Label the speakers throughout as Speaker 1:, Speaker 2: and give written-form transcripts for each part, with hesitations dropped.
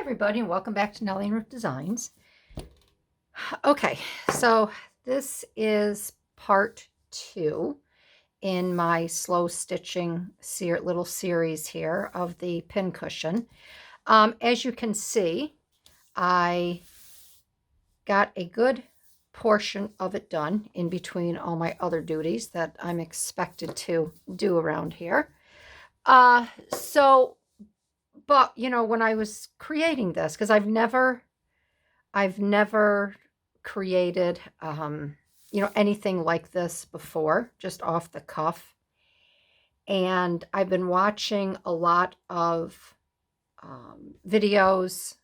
Speaker 1: Everybody, and welcome back to Nellie and Ruth Designs. Okay, so this is part 2 in my slow stitching little series here of the pincushion. As you can see, I got a good portion of it done in between all my other duties that I'm expected to do around here. But you know, when I was creating this, because I've never created, anything like this before, just off the cuff. And I've been watching a lot of videos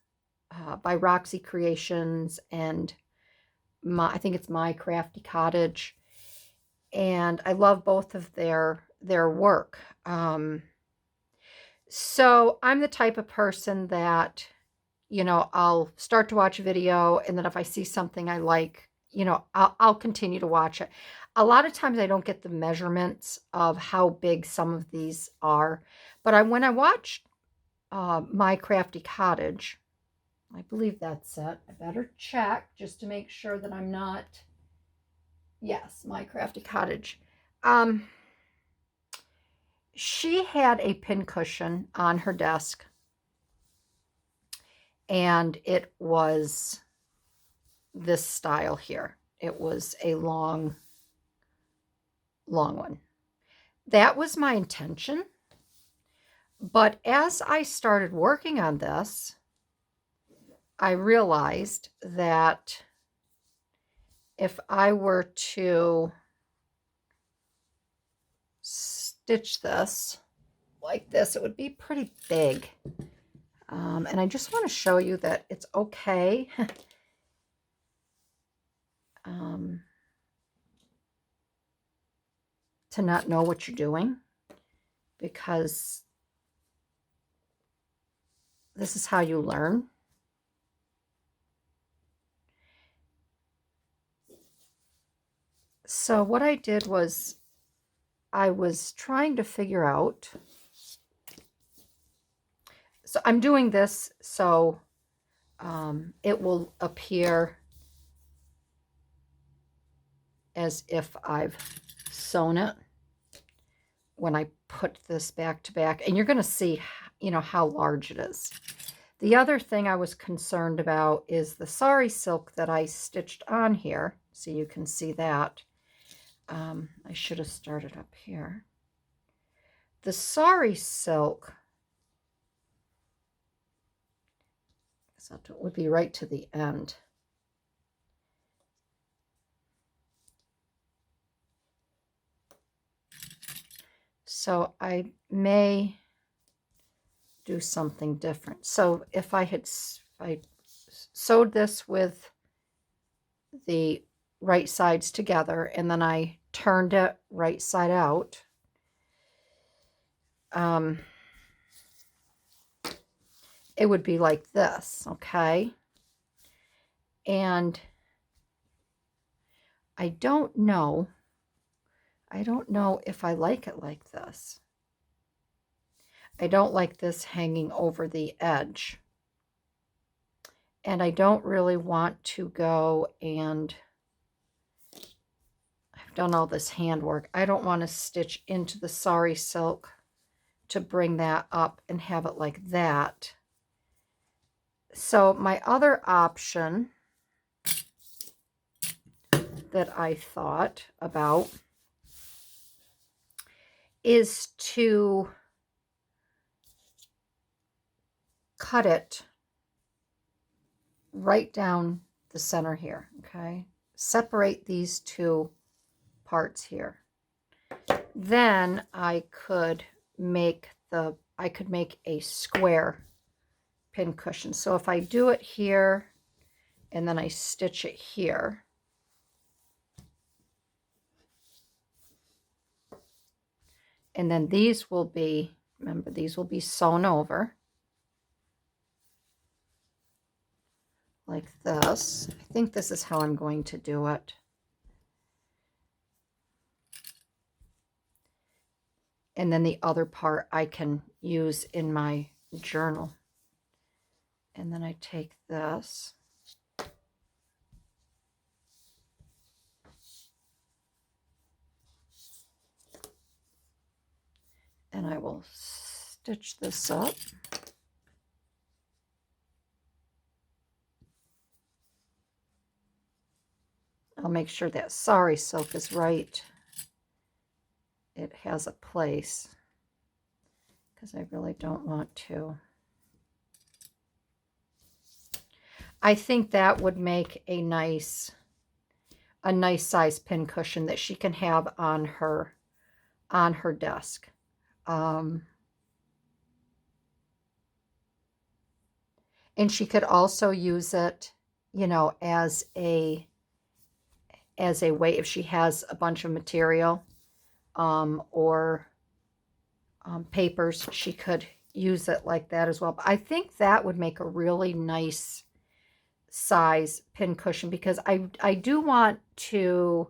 Speaker 1: by Roxy Creations and I think it's My Crafty Cottage. And I love both of their work. So I'm the type of person that, I'll start to watch a video, and then if I see something I like, I'll continue to watch it. A lot of times I don't get the measurements of how big some of these are, but when I watched My Crafty Cottage, I believe that's it. I better check just to make sure that I'm not. Yes, My Crafty Cottage. She had a pincushion on her desk, and it was this style here. It was a long one. That was my intention. But as I started working on this, I realized that if I were to stitch this like this, it would be pretty big. And I just want to show you that it's okay to not know what you're doing, because this is how you learn. So what I did was I was trying to figure out, so I'm doing this so it will appear as if I've sewn it when I put this back to back, and you're going to see, how large it is. The other thing I was concerned about is the sari silk that I stitched on here, so you can see that. I should have started up here. The sari silk, so it would be right to the end. So I may do something different. So if I sewed this with the right sides together, and then I turned it right side out, it would be like this, okay? And I don't know if I like it like this. I don't like this hanging over the edge. And I don't really want to go and, I've done all this handwork. I don't want to stitch into the sari silk to bring that up and have it like that. So my other option that I thought about is to cut it right down the center here, okay? Separate these two parts here. Then I could make a square pincushion. So if I do it here and then I stitch it here, and then these will be, remember, these will be sewn over like this. I think this is how I'm going to do it. And then the other part I can use in my journal. And then I take this. And I will stitch this up. I'll make sure that sari silk is right. It has a place, because I really don't want to. I think that would make a nice size pincushion that she can have on her desk. And she could also use it, you know, as a way, if she has a bunch of material or papers, she could use it like that as well. But I think that would make a really nice size pincushion, because I do want to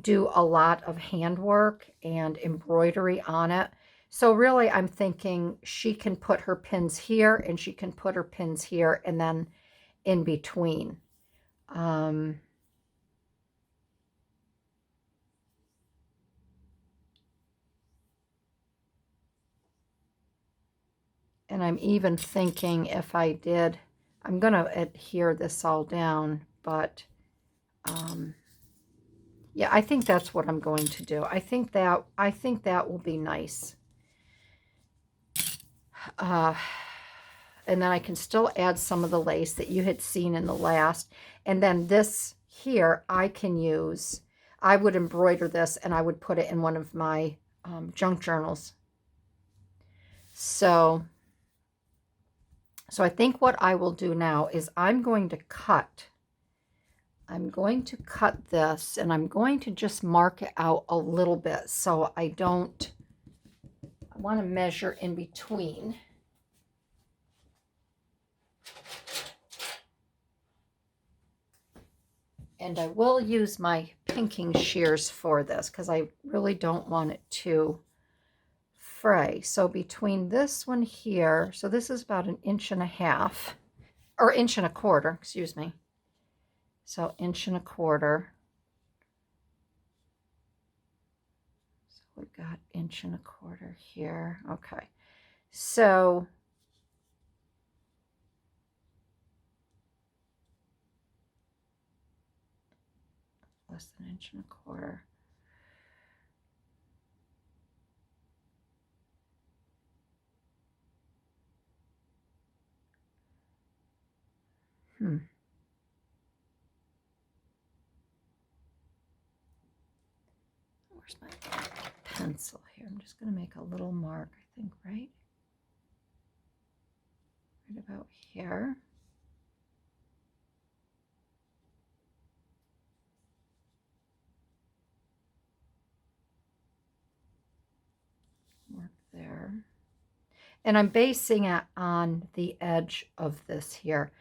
Speaker 1: do a lot of handwork and embroidery on it. So really I'm thinking she can put her pins here and she can put her pins here and then in between. And I'm even thinking, if I did, I'm going to adhere this all down, but yeah, I think that's what I'm going to do. I think that will be nice. And then I can still add some of the lace that you had seen in the last. And then this here I can use. I would embroider this and I would put it in one of my junk journals. So I think what I will do now is I'm going to cut this, and I'm going to just mark it out a little bit so I want to measure in between. And I will use my pinking shears for this because I really don't want it to fray. So between this one here, so this is about 1.5 inches, or 1.25 inches, excuse me. So 1.25 inches. So we've got 1.25 inches here. Okay. So less than 1.25 inches. Where's my pencil here? I'm just going to make a little mark, I think, right about here. Mark there. And I'm basing it on the edge of this here.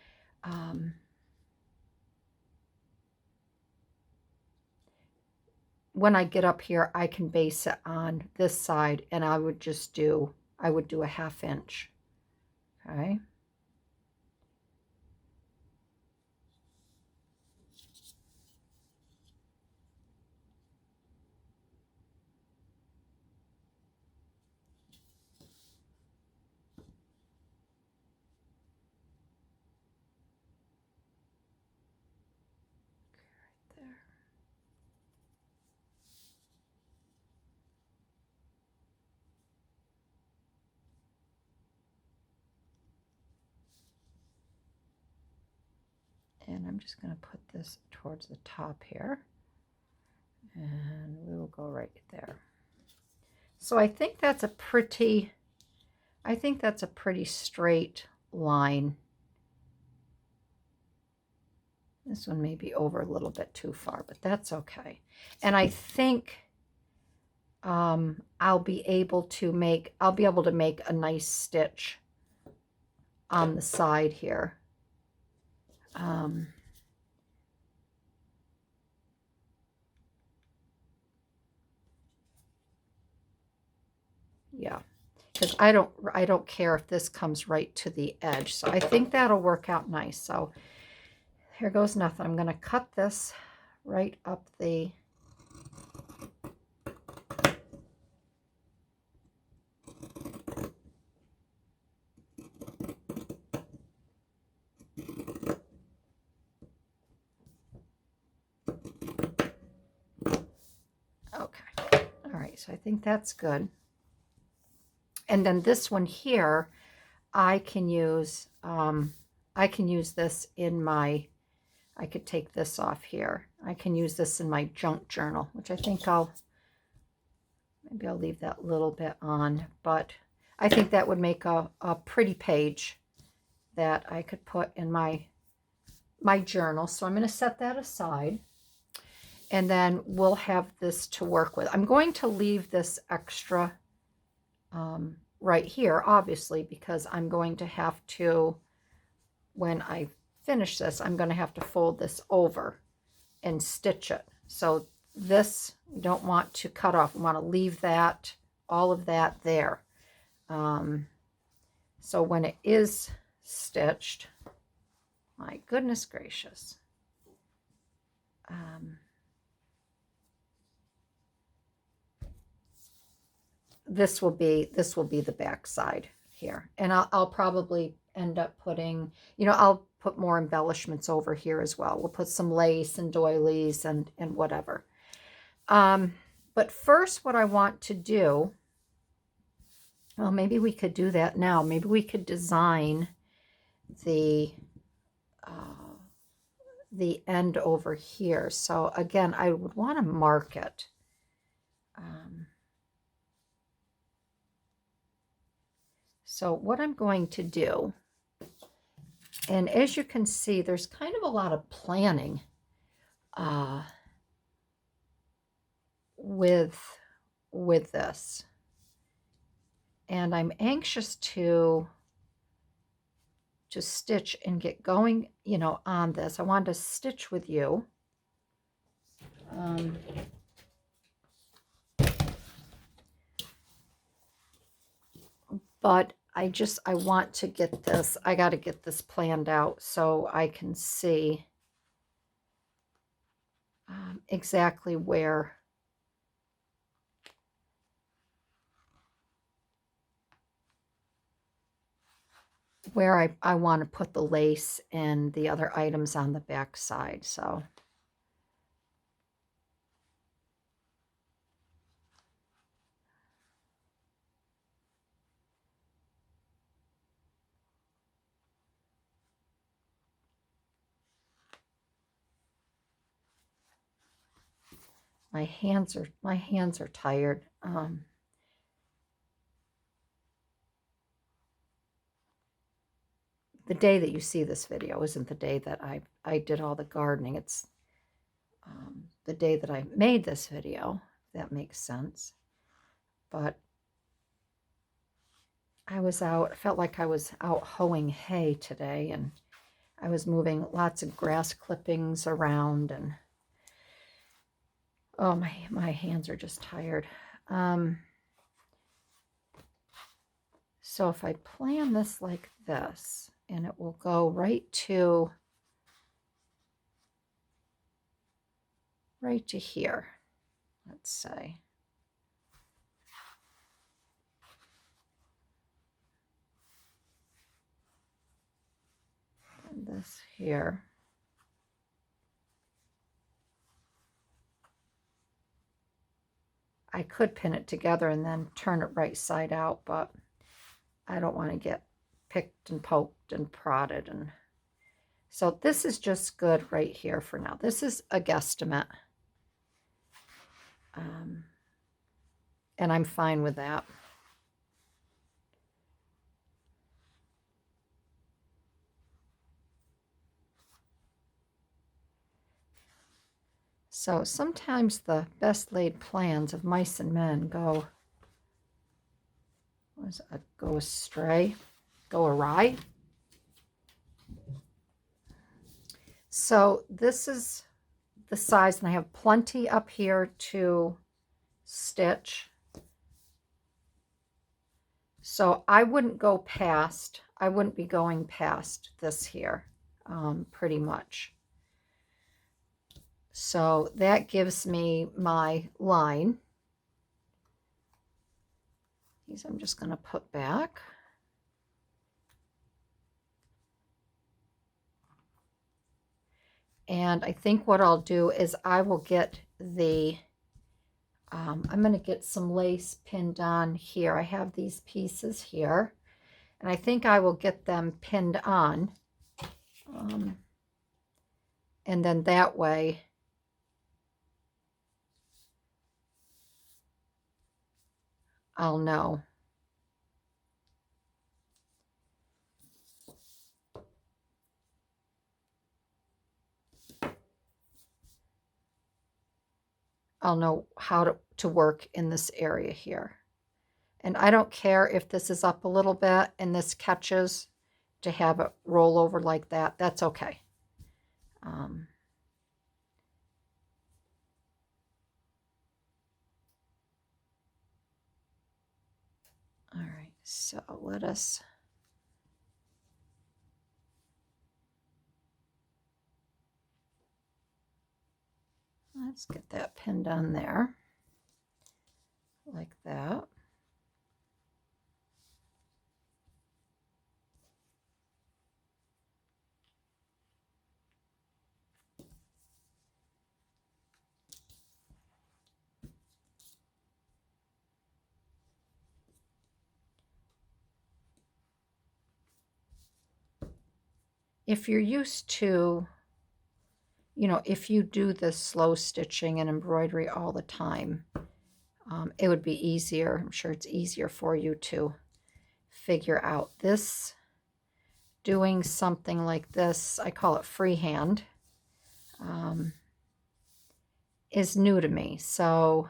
Speaker 1: When I get up here, I can base it on this side, and I would do a 1/2 inch. Okay. And I'm just going to put this towards the top here, and we will go right there. So I think that's a pretty straight line. This one may be over a little bit too far, but that's okay. And I think I'll be able to make a nice stitch on the side here. Yeah, because I don't care if this comes right to the edge. So I think that'll work out nice. So here goes nothing. I'm going to cut this right up the okay. All right, so I think that's good. And then this one here, I can use this in my, I could take this off here. I can use this in my junk journal, which I think maybe I'll leave that little bit on, but I think that would make a pretty page that I could put in my journal. So I'm going to set that aside, and then we'll have this to work with. I'm going to leave this extra right here, obviously, because I'm going to have to, when I finish this, I'm going to have to fold this over and stitch it. So this, we don't want to cut off. We want to leave that, all of that there. So when it is stitched, my goodness gracious, this will be the back side here, and I'll probably end up putting, I'll put more embellishments over here as well. We'll put some lace and doilies and whatever. But first, what I want to do, well, maybe we could do that now. Maybe we could design the end over here. So again, I would want to mark it. So what I'm going to do, and as you can see, there's kind of a lot of planning with this. And I'm anxious to stitch and get going, on this. I wanted to stitch with you. But I want to get this, I got to get this planned out so I can see exactly where I want to put the lace and the other items on the back side. So my hands are tired. The day that you see this video isn't the day that I did all the gardening. It's the day that I made this video, if that makes sense. But I felt like I was out hoeing hay today, and I was moving lots of grass clippings around, and oh, my hands are just tired. So if I plan this like this, and it will go right to here, let's say. And this here. I could pin it together and then turn it right side out, but I don't want to get picked and poked and prodded. And so this is just good right here for now. This is a guesstimate. And I'm fine with that. So sometimes the best laid plans of mice and men go astray, go awry. So this is the size, and I have plenty up here to stitch. So I wouldn't be going past this here, pretty much. So that gives me my line. These I'm just going to put back. And I think what I'll do is I will get the, I'm going to get some lace pinned on here. I have these pieces here, and I think I will get them pinned on. And then that way, I'll know. I'll know how to work in this area here. And I don't care if this is up a little bit and this catches, to have it roll over like that. That's okay. All right, so let's get that pinned on there like that. If you're used to, if you do this slow stitching and embroidery all the time, it would be easier. I'm sure it's easier for you to figure out this. Doing something like this, I call it freehand, is new to me. So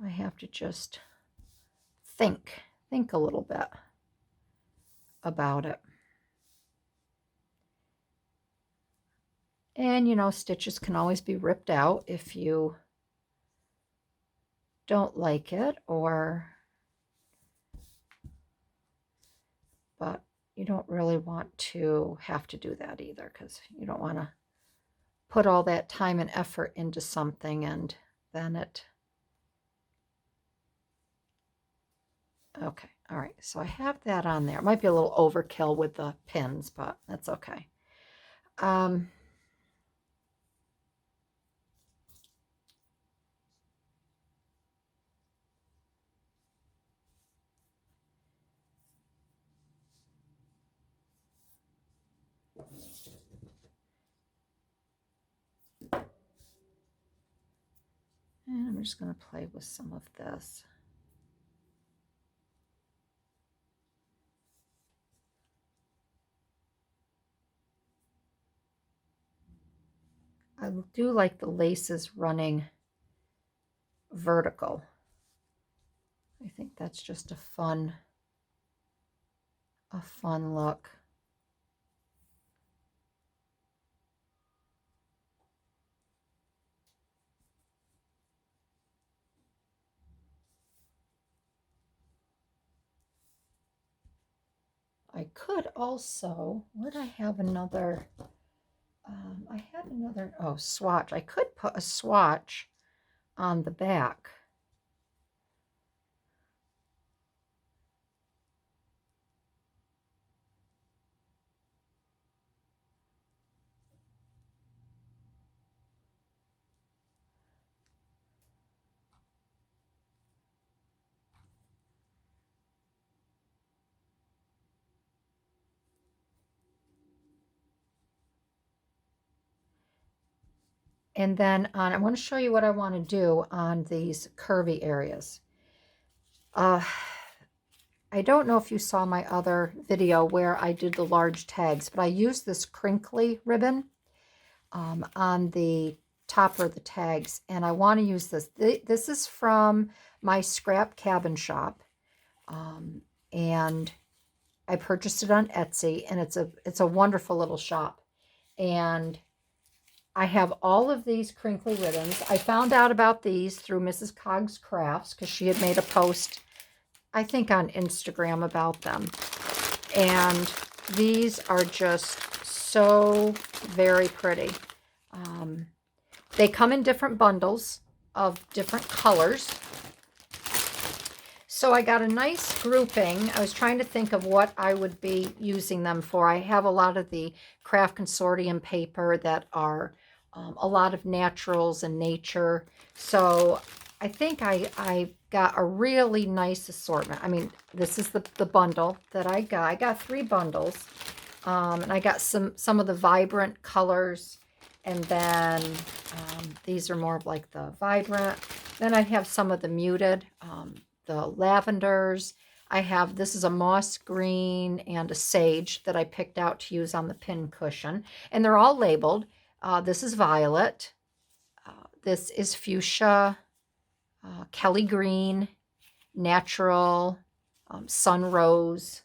Speaker 1: I have to just think a little bit about it. And, stitches can always be ripped out if you don't like it, but you don't really want to have to do that either, because you don't want to put all that time and effort into something and then it... Okay, all right, so I have that on there. It might be a little overkill with the pins, but that's okay. And I'm just going to play with some of this. I do like the laces running vertical. I think that's just a fun look. I could also, would I have another, I had another, swatch. I could put a swatch on the back. And then I want to show you what I want to do on these curvy areas. I don't know if you saw my other video where I did the large tags, but I used this crinkly ribbon on the top of the tags, and I want to use this. This is from my scrap cabin shop, and I purchased it on Etsy, and it's a wonderful little shop. And I have all of these crinkly ribbons. I found out about these through Mrs. Cog's Crafts because she had made a post I think, on Instagram about them. And these are just so very pretty. They come in different bundles of different colors. So I got a nice grouping. I was trying to think of what I would be using them for. I have a lot of the Craft Consortium paper that are a lot of naturals and nature. So I think I got a really nice assortment. I mean, this is the bundle that I got. I got 3 bundles. And I got some of the vibrant colors. And then these are more of like the vibrant. Then I have some of the muted, the lavenders. This is a moss green and a sage that I picked out to use on the pincushion. And they're all labeled. This is violet. This is fuchsia, Kelly green, natural, sun rose.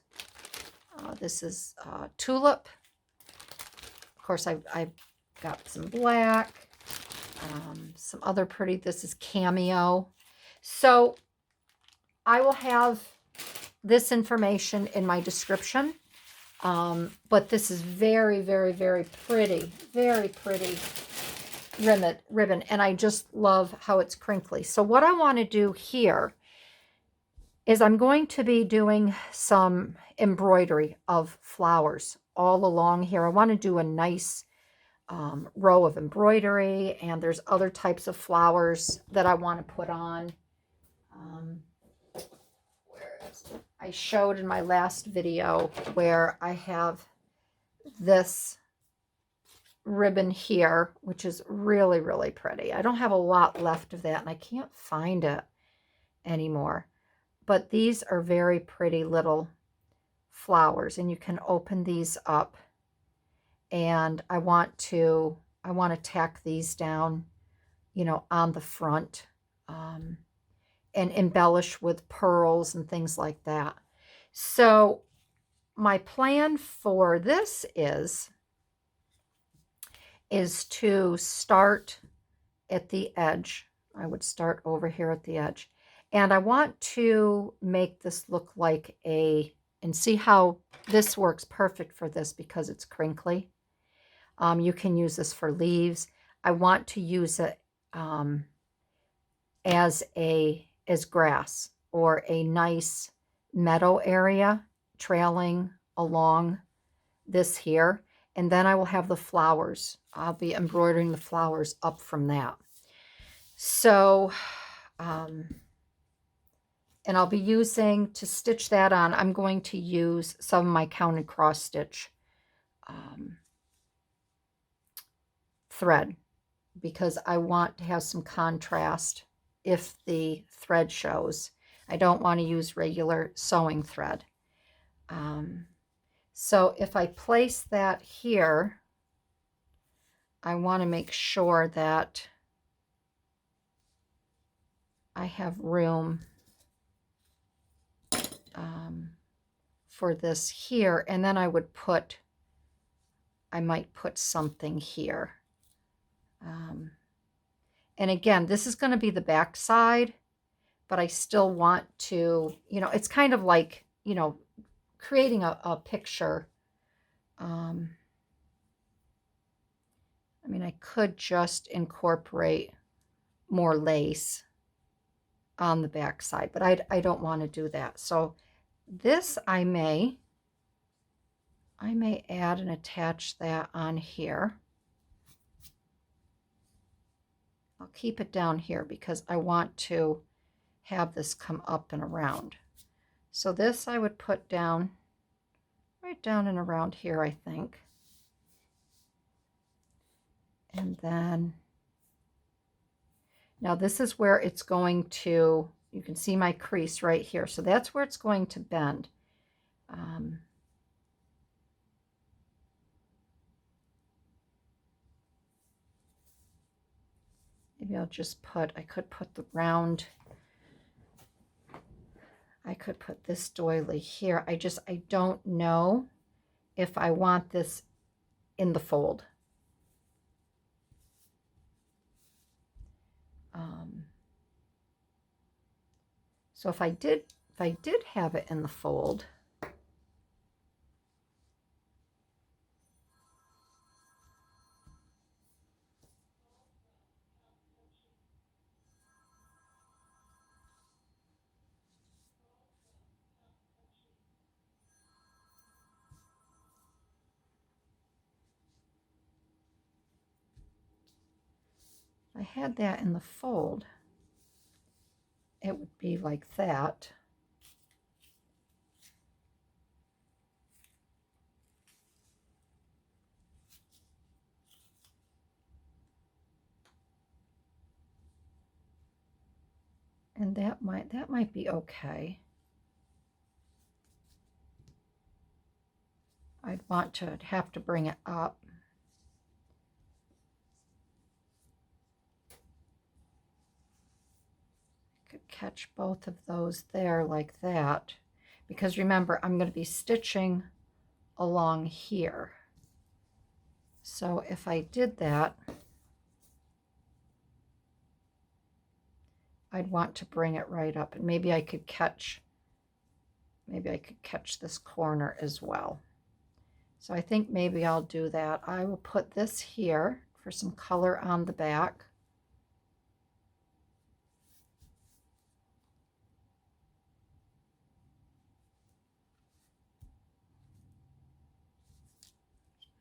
Speaker 1: This is tulip. Of course, I've got some black, some other pretty. This is cameo. So I will have this information in my description. But this is very, very, very pretty ribbon. And I just love how it's crinkly. So what I want to do here is I'm going to be doing some embroidery of flowers all along here. I want to do a nice row of embroidery, and there's other types of flowers that I want to put on. I showed in my last video where I have this ribbon here, which is really, really pretty. I don't have a lot left of that, and I can't find it anymore. But these are very pretty little flowers, and you can open these up. And I want to tack these down, on the front. And embellish with pearls and things like that. So my plan for this is to start at the edge. I would start over here at the edge. And I want to make this look like and see how this works perfect for this because it's crinkly. You can use this for leaves. I want to use it as grass or a nice meadow area trailing along this here. And then I will have the flowers. I'll be embroidering the flowers up from that. So, and I'll be using, to stitch that on, I'm going to use some of my counted cross stitch thread because I want to have some contrast if the thread shows. I don't want to use regular sewing thread. So if I place that here, I want to make sure that I have room for this here, and then I might put something here. And again, this is going to be the back side, but I still want to, it's kind of like, creating a picture. I mean, I could just incorporate more lace on the back side, but I don't want to do that. So this I may add and attach that on here. I'll keep it down here because I want to have this come up and around. So this I would put down, right down and around here, I think. And then, now this is where it's going to, you can see my crease right here. So that's where it's going to bend. Maybe I'll just I could put this doily here. I don't know if I want this in the fold. So if I I did have it in the fold, I had that in the fold, it would be like that. And that might be okay. I'd want to have to bring it up. Could catch both of those there like that, because remember, I'm going to be stitching along here. So if I did that, I'd want to bring it right up, and maybe I could catch this corner as well. So I think maybe I'll do that. I will put this here for some color on the back.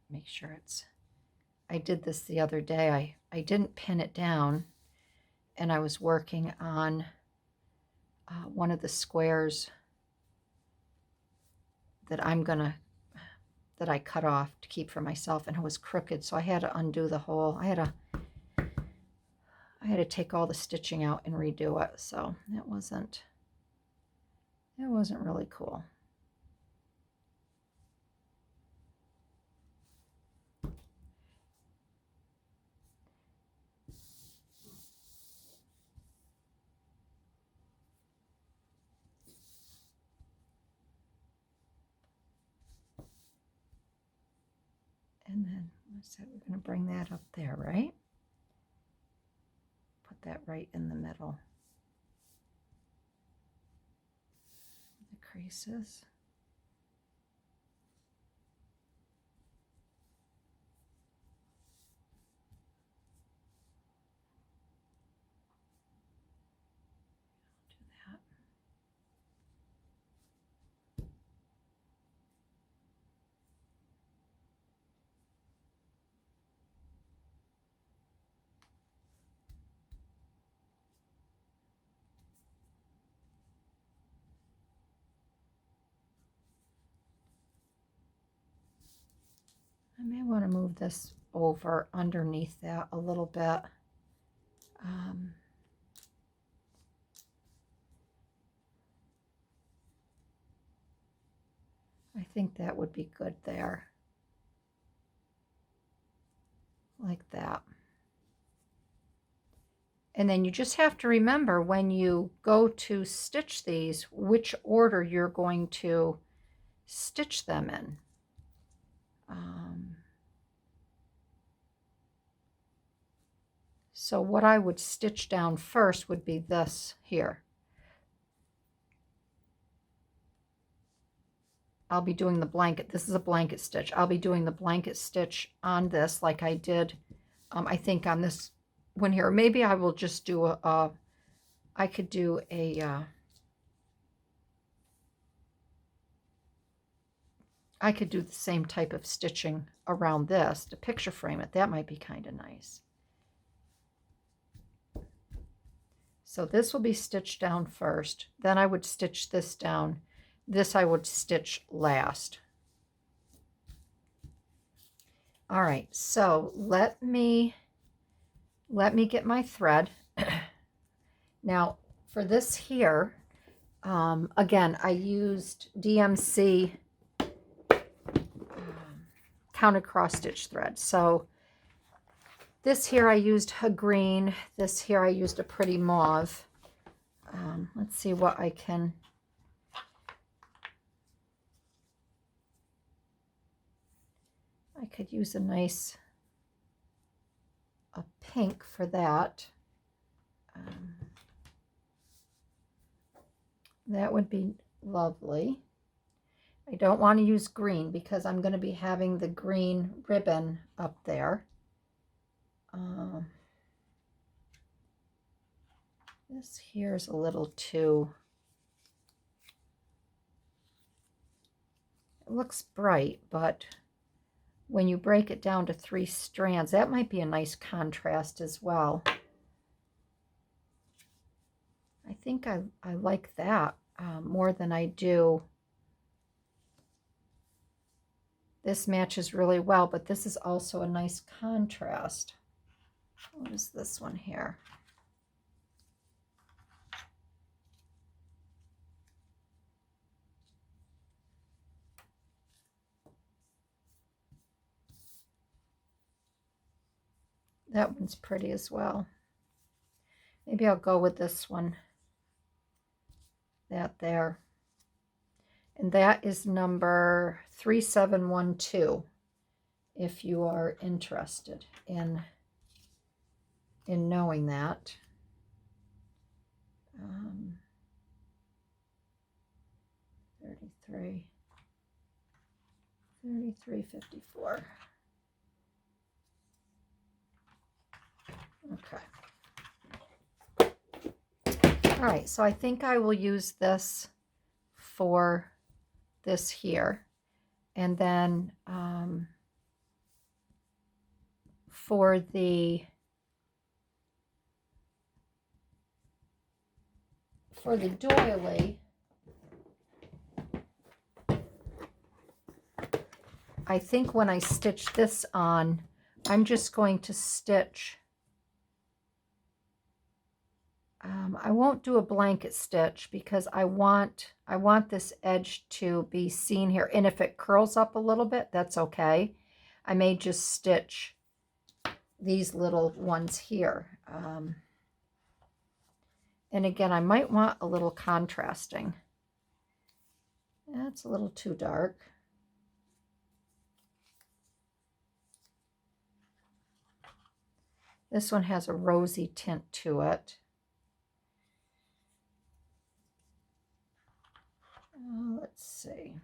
Speaker 1: Make sure it's, I did this the other day. I didn't pin it down, and I was working on one of the squares that I cut off to keep for myself, and it was crooked, so I had to undo the whole, I had to take all the stitching out and redo it, so it wasn't really cool. And then we're going to bring that up there, right? Put that right in the middle. The creases. Do that. I may want to move this over underneath that a little bit. I think that would be good there. Like that. And then you just have to remember when you go to stitch these, which order you're going to stitch them in. So what I would stitch down first would be this here. I'll be doing the blanket. This is a blanket stitch. I'll be doing the blanket stitch on this like I did, I think on this one here. Or maybe I will just do I could do a, I could do the same type of stitching around this to picture frame it. That might be kind of nice. So this will be stitched down first. Then I would stitch this down. This I would stitch last. All right, so let me get my thread. Now for this here, again, I used DMC counted cross stitch thread. So this here I used a green. This here I used a pretty mauve. Let's see what I can. I could use a pink for that. That would be lovely. I don't want to use green because I'm going to be having the green ribbon up there. This here is a little too, it looks bright, but when you break it down to 3 strands, that might be a nice contrast as well. I think I like that more than I do. This matches really well, but this is also a nice contrast. What is this one here? That one's pretty as well. Maybe I'll go with this one. That there. And that is number 3712 if you are interested in knowing that. 3354. Okay. All right, so I think I will use this for this here, and then for the doily, I think when I stitch this on, I'm just going to stitch. I won't do a blanket stitch because I want this edge to be seen here. And if it curls up a little bit, that's okay. I may just stitch these little ones here. And again, I might want a little contrasting. That's a little too dark. This one has a rosy tint to it. Let's see.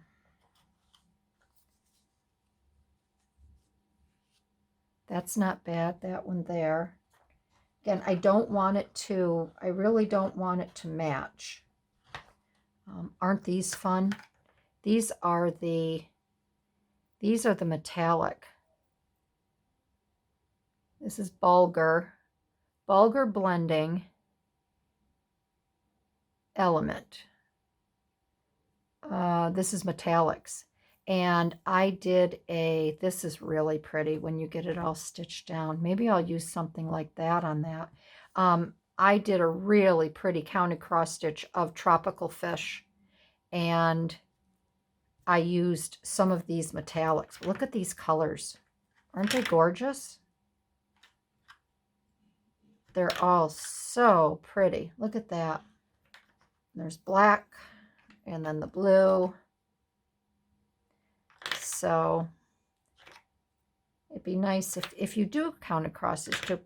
Speaker 1: That's not bad, that one there. Again, I don't want it to, I really don't want it to match. Aren't these fun? These are the metallic. This is Bulgur blending element. This is metallics. And I did this is really pretty when you get it all stitched down. Maybe I'll use something like that on that. I did a really pretty counted cross stitch of tropical fish, and I used some of these metallics. Look at these colors. Aren't they gorgeous? They're all so pretty. Look at that. There's black and then the blue. So it'd be nice if you do counted crosses to,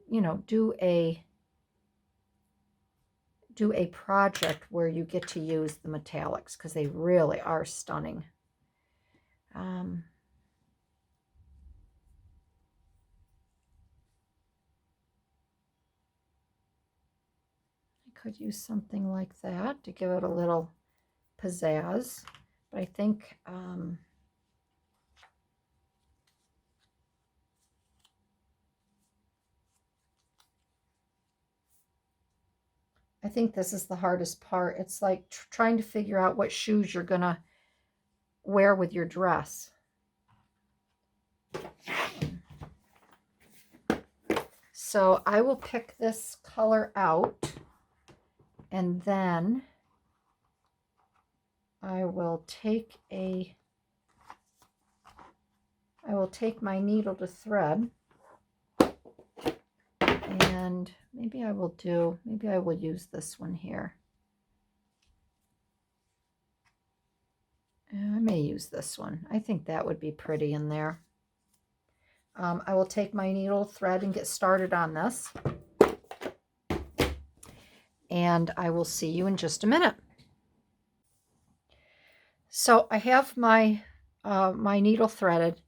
Speaker 1: do a project where you get to use the metallics, because they really are stunning. I could use something like that to give it a little pizzazz, but I think this is the hardest part. It's like trying to figure out what shoes you're gonna wear with your dress. So I will pick this color out, and then I will take my needle to thread, and maybe I will use this one here. I may use this one. I think that would be pretty in there. I will take my needle, thread, and get started on this. And I will see you in just a minute. So I have my my needle threaded,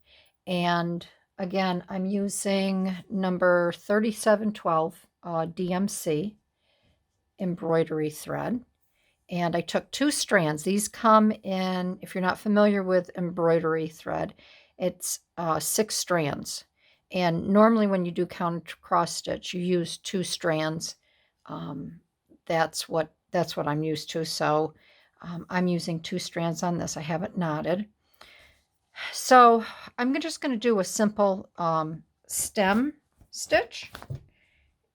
Speaker 1: and again, I'm using number 3712 DMC embroidery thread. And I took 2 strands. These come in, if you're not familiar with embroidery thread, it's 6 strands. And normally when you do counter cross stitch, you use 2 strands. Um, that's what I'm used to. So I'm using 2 strands on this. I have it knotted. So I'm just going to do a simple stem stitch,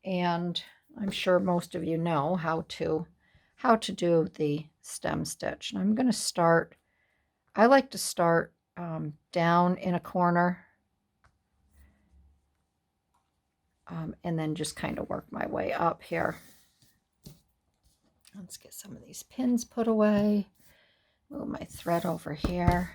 Speaker 1: and I'm sure most of you know how to do the stem stitch. And I'm going to start, I like to start down in a corner, and then just kind of work my way up here. Let's get some of these pins put away. Move my thread over here.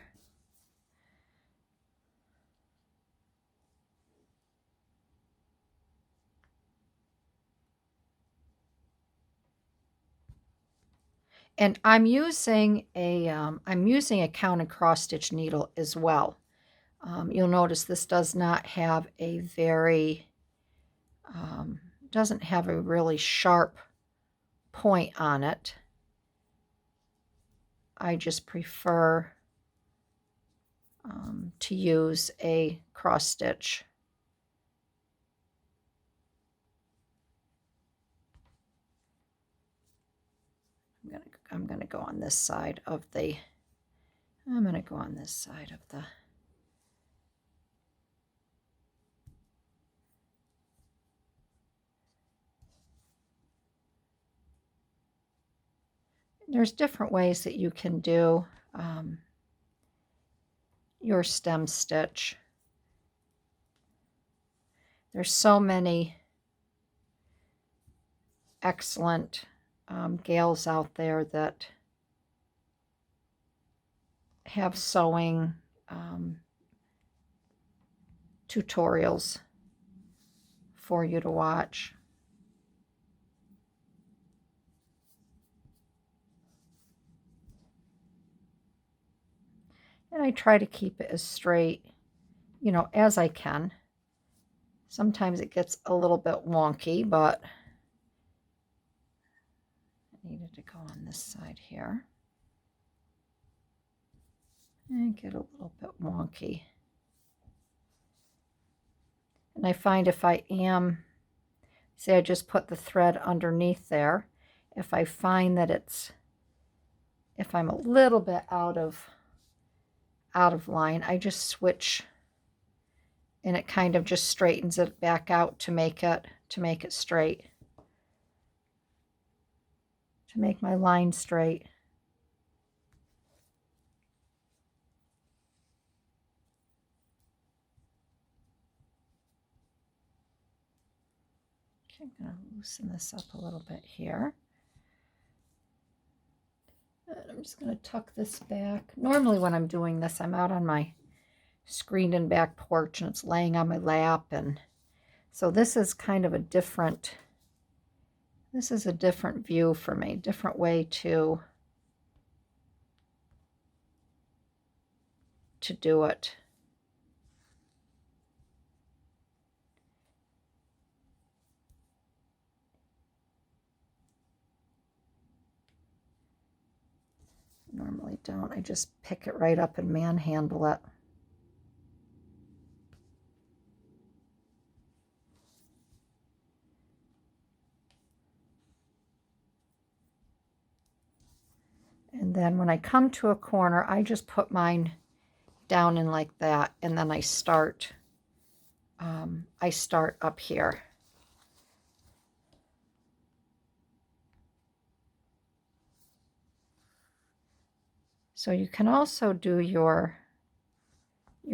Speaker 1: And I'm using a count and cross stitch needle as well. You'll notice this does not have a very doesn't have a really sharp point on it. I just prefer to use a cross stitch. I'm gonna go on this side of the. I'm gonna go on this side of the. There's different ways that you can do your stem stitch. There's so many excellent gals out there that have sewing tutorials for you to watch. And I try to keep it as straight, as I can. Sometimes it gets a little bit wonky, but I needed to go on this side here. And get a little bit wonky. And I find if I am, say I just put the thread underneath there, if I find that if I'm a little bit out of line, I just switch, and it kind of just straightens it back out to make it straight, to make my line straight. Okay, I'm going to loosen this up a little bit here. And I'm just going to tuck this back. Normally when I'm doing this, I'm out on my screened in back porch and it's laying on my lap, and so this is kind of a different view for me, different way to do it. Normally don't. I just pick it right up and manhandle it. And then when I come to a corner, I just put mine down in like that, and then I start up here. So you can also do your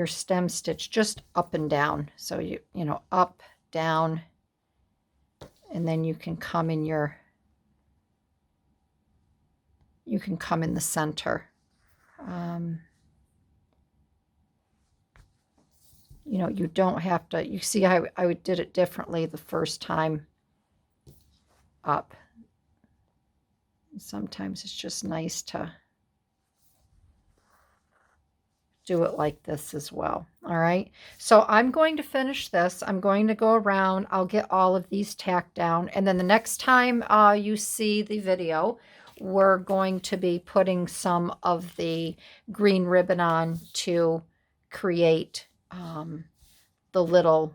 Speaker 1: stem stitch just up and down. So you know, up, down, and then you can come in the center. You know, you don't have to, you see how I did it differently the first time up. Sometimes it's just nice to do it like this as well. All right. So I'm going to finish this. I'm going to go around. I'll get all of these tacked down. And then the next time you see the video, we're going to be putting some of the green ribbon on to create the little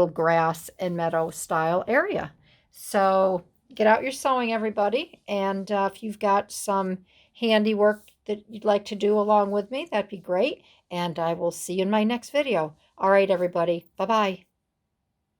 Speaker 1: grass and meadow style area. So get out your sewing, everybody. And if you've got some handiwork that you'd like to do along with me, that'd be great. And I will see you in my next video. All right, everybody. Bye-bye.